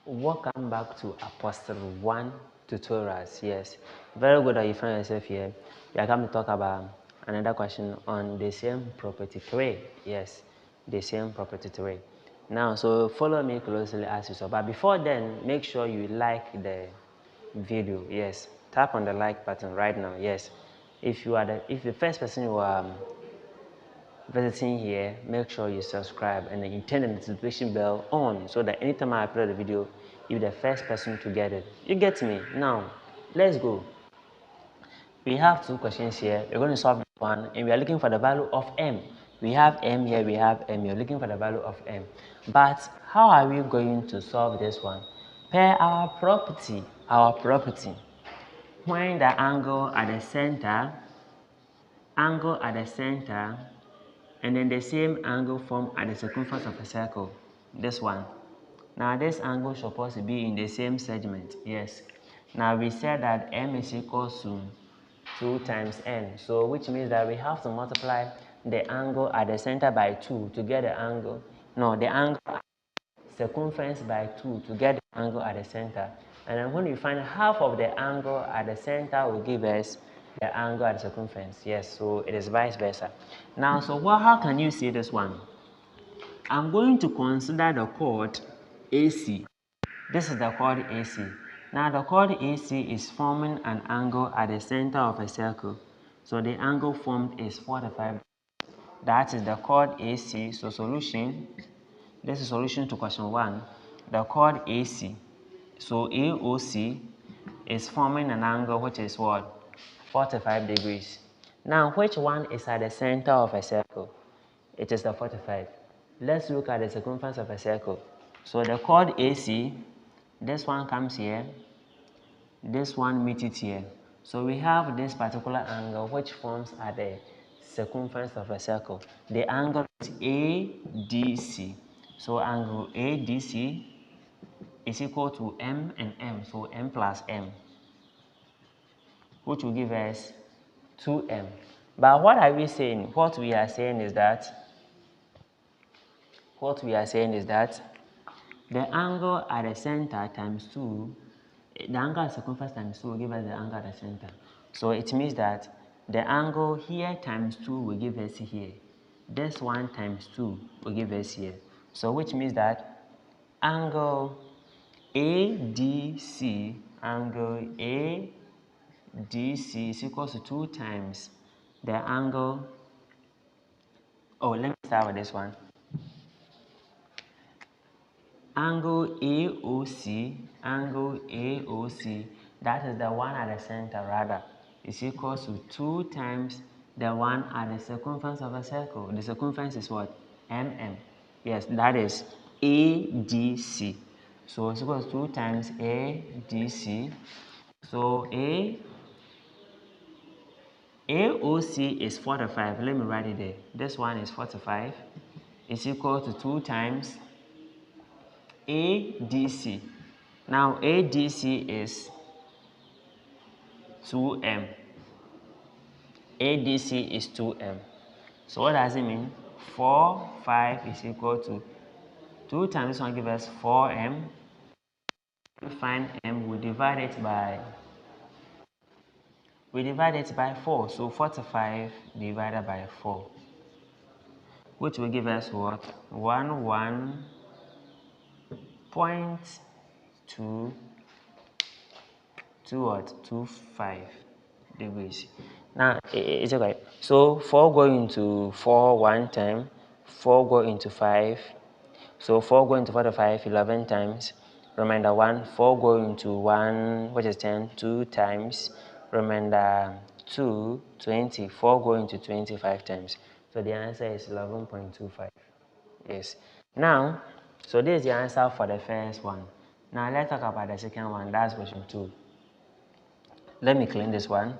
Welcome back to Apostle 1 tutorials. Yes, very good that you find yourself here. We are going to talk about another question on the same property 3. Yes, the same property 3. Now, so follow me closely as you saw. But before then, make sure you like the video. Yes, tap on the like button right now. Yes, if the first person you are visiting here, make sure you subscribe and then you turn the notification bell on so that anytime I upload a video, you're the first person to get it. You get me? Now, let's go. We have two questions here. We're going to solve one and we are looking for the value of m. We have m here, we have m. You're looking for the value of m. But how are we going to solve this one? Per our property, when the angle at the center, and then the same angle formed at the circumference of a circle, this one. Now this angle is supposed to be in the same segment. Yes. Now we said that m is equals to 2 times n, so which means that we have to multiply the angle at the center by 2 to get the angle, the angle circumference by 2 to get the angle at the center. And then when we find half of the angle at the center will give us the angle at the circumference. Yes, so it is vice versa. Now, so how can you see this one? I'm going to consider the chord AC. This is the chord AC. Now, the chord AC is forming an angle at the center of a circle. So the angle formed is 45. That is the chord AC. So solution. This is solution to question 1. The chord AC, so AOC, is forming an angle which is what? 45 degrees. Now, which one is at the center of a circle? It is the 45. Let's look at the circumference of a circle. So the chord AC, this one comes here, this one meets it here. So we have this particular angle which forms at the circumference of a circle. The angle is ADC. So angle ADC is equal to m and m, so m plus m, which will give us 2m. But what are we saying? What we are saying is that the angle at the center times 2, the angle at circumference times 2 will give us the angle at the center. So it means that the angle here times 2 will give us here. This one times 2 will give us here. So which means that angle ADC is equals to 2 times the angle. Let me start with this one. Angle AOC, that is the one at the center rather, is equals to 2 times the one at the circumference of a circle. The circumference is what? mm. Yes, that is ADC. So it's equals to 2 times ADC. So AOC is 45. Let me write it there. This one is 45. Is equal to 2 times ADC. Now ADC is 2m. ADC is 2m. So what does it mean? 4, 5 is equal to 2 times this one gives us 4m. To find m, we divide it by 4. So 45 divided by 4, which will give us what? 11.225 degrees. Now it's okay. So 4 go into 4 one time, 4 go into 5. So 4 go into 45 11 times. Remainder 1, 4 go into 1, which is 10, 2 times. Remainder 2, 20, 4 go into 25 times. So the answer is 11.25. Yes. Now, so this is the answer for the first one. Now let's talk about the second one. That's question 2. Let me clean this one.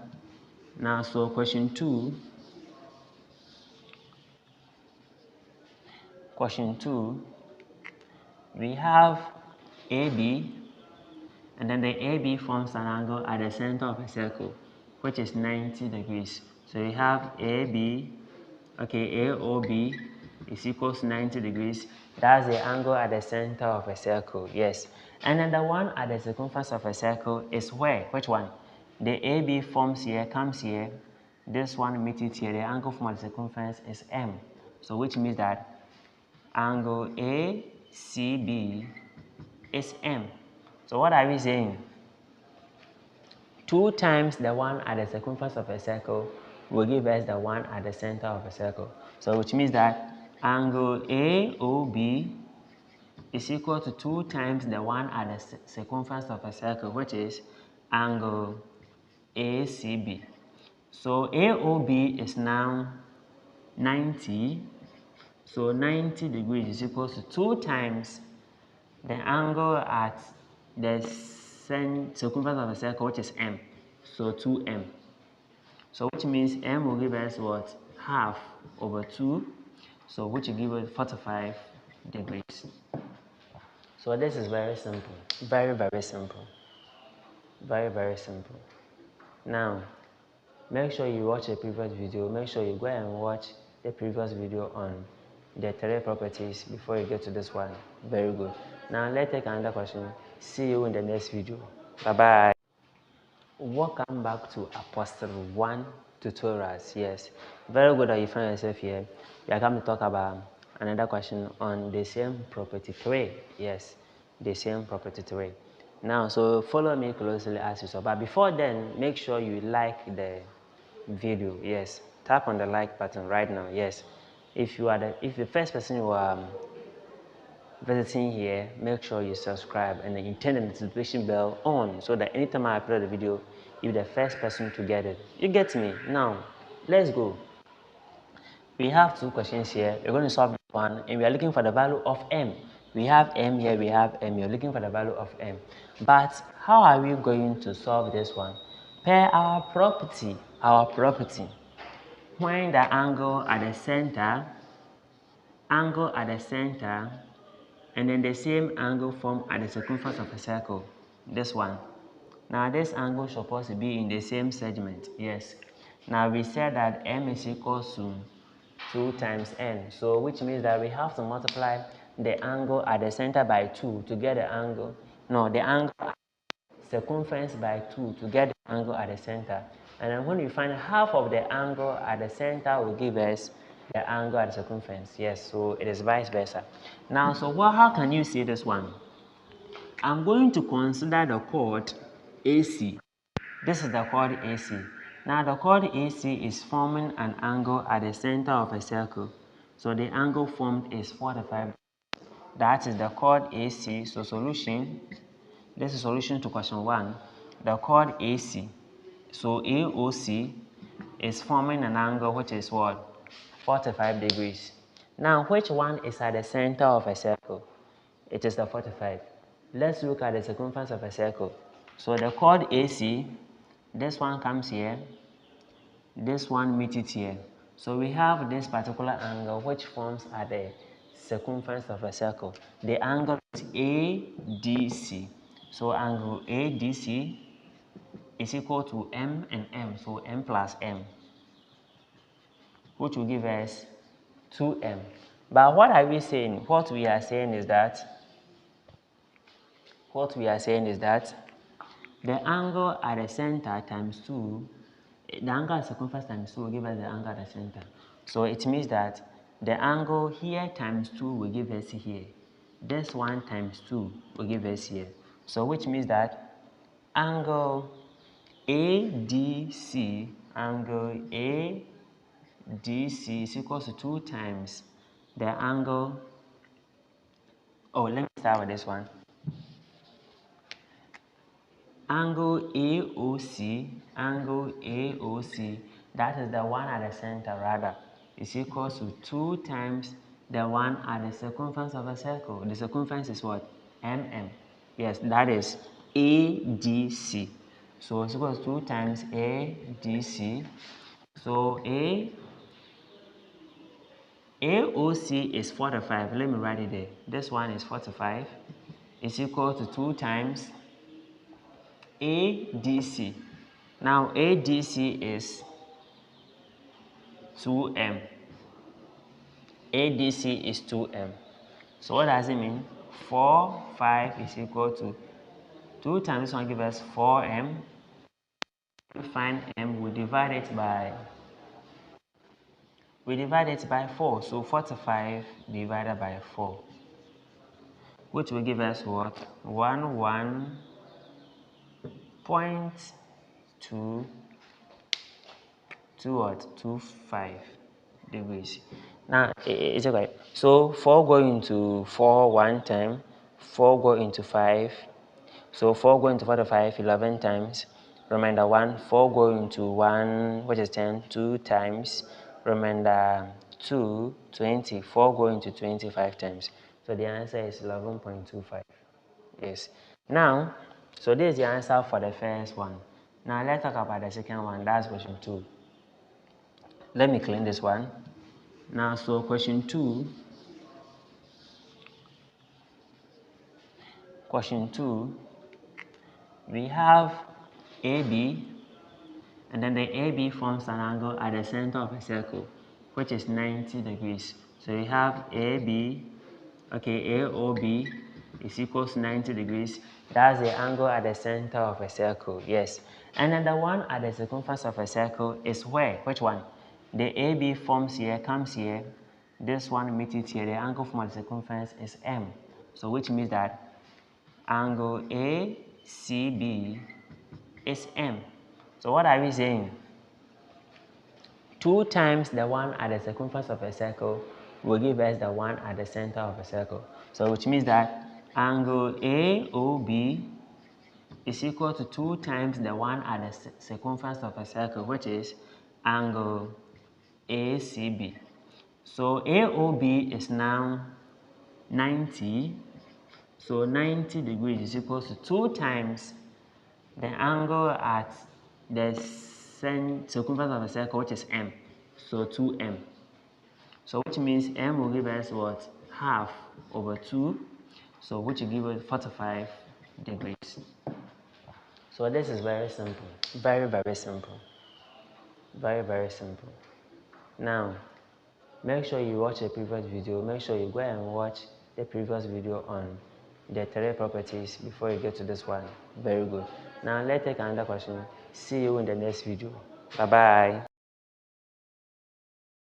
Now, so question 2, we have AB, and then the AB forms an angle at the center of a circle, which is 90 degrees. So we have AB, AOB is equal to 90 degrees. That's the angle at the center of a circle, yes. And then the one at the circumference of a circle is where? Which one? The AB forms here, comes here. This one meets it here. The angle from the circumference is M. So which means that angle ACB is M. So what are we saying? 2 times the one at the circumference of a circle will give us the one at the center of a circle. So which means that angle AOB is equal to 2 times the one at the circumference of a circle, which is angle ACB. So AOB is now 90. So 90 degrees is equal to 2 times the angle at the circumference of a circle, which is M. So 2M. So which means M will give us what? Half over 2. So which will give us 45 degrees. So this is very simple. Very, very simple. Very, very simple. Now, make sure you watch the previous video. Make sure you go and watch the previous video on the three properties before you get to this one. Very good. Now, let's take another question. See you in the next video. Bye-bye. Welcome back to Apostle 1 tutorials. Yes, very good that you find yourself here. We are going to talk about another question on the same property 3. Yes, the same property 3. Now, so follow me closely as you saw. But before then, make sure you like the video. Yes, tap on the like button right now. Yes, if the first person you are visiting here, make sure you subscribe and then you turn the notification bell on so that anytime I upload a video, you're the first person to get it. You get me? Now, let's go. We have 2 questions here. We're going to solve one and we are looking for the value of M. We have M here, we have M. You're looking for the value of M. But how are we going to solve this one? Per our property, when the angle at the center, and then the same angle formed at the circumference of a circle, this one. Now this angle is supposed to be in the same segment, yes. Now we said that M is equal to 2 times N, so which means that we have to multiply the angle at the center by 2 to get the angle, circumference by 2 to get the angle at the center. And then when we find half of the angle at the center will give us the angle at the circumference. Yes, so it is vice versa. Now, so how can you see this one? I'm going to consider the chord AC. This is the chord AC. Now, the chord AC is forming an angle at the center of a circle. So the angle formed is 45. That is the chord AC. So solution. This is solution to question 1. The chord AC, so AOC, is forming an angle which is what? 45 degrees. Now, which one is at the center of a circle? It is the 45. Let's look at the circumference of a circle. So the chord AC, this one comes here, this one meets it here. So we have this particular angle which forms at the circumference of a circle. The angle is ADC. So angle ADC is equal to M and M, so M plus M, which will give us 2M. But what are we saying? What we are saying is that the angle at the center times 2, the angle at circumference times 2 will give us the angle at the center. So it means that the angle here times 2 will give us here. This one times 2 will give us here. So which means that angle ADC is equal to 2 times the angle. Oh, let me start with this one. Angle AOC, that is the one at the center rather, is equal to 2 times the one at the circumference of a circle. The circumference is what? MM. Yes, that is ADC. So it's equal to 2 times ADC. So AOC is 45. Let me write it there. This one is 45. It's equal to 2 times ADC. Now ADC is 2M. ADC is 2m. So what does it mean? 4, 5 is equal to 2 times 1 gives us 4m. To find m, we divide it by 4. So 45 divided by 4, which will give us what? 11.225 degrees. Now it's okay. So 4 going into 4 one time, 4 go into 5. So 4 go into 45 11 times. Remainder 1, 4 go into 1, which is 10, 2 times. Remainder 2, 20, 4 go into 25 times. So the answer is 11.25. Yes. Now, so this is the answer for the first one. Now let's talk about the second one. That's question 2. Let me clean this one. Now, so question 2. Question 2, we have AB, and then the AB forms an angle at the center of a circle, which is 90 degrees. So we have AB, okay, AOB is equals to 90 degrees. That's the angle at the center of a circle, yes. And then the one at the circumference of a circle is where? Which one? The AB forms here, comes here. This one meets it here. The angle from the circumference is M. So which means that angle ACB is M. So what are we saying? 2 times the one at the circumference of a circle will give us the one at the center of a circle. So which means that angle AOB is equal to 2 times the one at the circumference of a circle, which is angle ACB. So AOB is now 90. So 90 degrees is equal to 2 times the angle at the circumference of a circle, which is m. So 2m. So which means m will give us what? Half over 2. So which will give us 45 degrees. So this is very simple. Very, very simple. Very, very simple. Now, make sure you watch the previous video. Make sure you go and watch the previous video on the three properties before you get to this one. Very good. Now let's take another question. See you in the next video. Bye bye.